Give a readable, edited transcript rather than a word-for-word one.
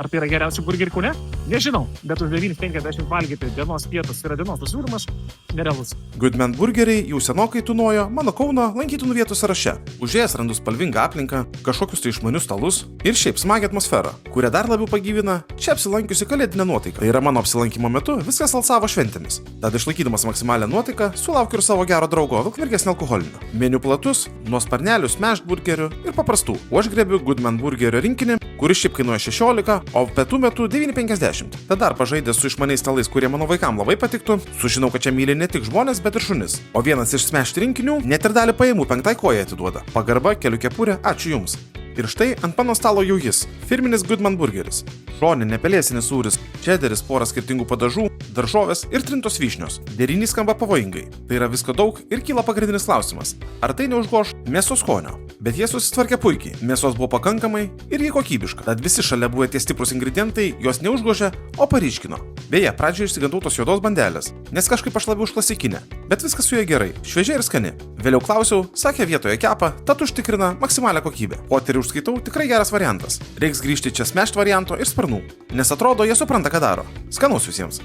Ar tai yra geriausi burgeriai Kaune? Nežinau, bet už 9,50 valgyti dienos pietus yra dienos pasiūlymas nerealus. Goodman burgeriai jau senokai tūnojo mano Kauno lankytinų vietų sąraše. Užėjęs randu spalvingą aplinką, kažkokius tai išmanius stalus ir šiaip smagią atmosferą, kurią dar labiau pagyvina čia apsilankiusi kalėdinė nuotaika. Tai yra mano apsilankimo metu viskas alsavo šventėmis. Tad išlaikydamas maksimalią nuotaiką, sulaukiu ir savo gero draugo Vilkmergės nealkoholinio. Meniu platus, nuo sparnelių smashed burgerių ir paprastų. O aš grebiu Goodman burgerio rinkinį, kuris šiaip kainuoja 16, o pietų metu 9,50. Tad dar pažaidęs su išmaniais stalais, kurie mano vaikam labai patiktų, sužinau, kad čia myli ne tik žmonės, bet ir šunis. O vienas iš smashed rinkinių net ir dalį pajamų 5 kojai atiduoda. Pagarba, kelių kepurė, ačiū jums. Ir štai ant mano stalo jau jis. Firminis Goodman burgeris. Šoninė pelėsinis sūris, čederis, pora skirtingų padažų, daržovės ir trintos vyšnios. Derinys skamba pavojingai. Tai yra visko daug ir kyla pagrindinis klausimas. Ar tai neužgoš mėsos skonio? Bet jie susitvarkė puikiai. Mėsos buvo pakankamai ir jį kokybiška. Tad visi šalia buvo tie stiprus ingredientai jos neužgožė, o paryškino. Beje, pradžioje išsigandau tos juodos bandelės, nes kažkaip aš labiau už klasikinę. Bet viskas su ja gerai, šviežia ir skani. Vėliau klausiau, sakė vietoje kepa, tad užtikrina maksimalią kokybę. Poterį užskaitau, tikrai geras variantas. Reiks grįžti čia smashed varianto ir sparnų, nes atrodo, jie supranta, ką daro. Skanaus visiems.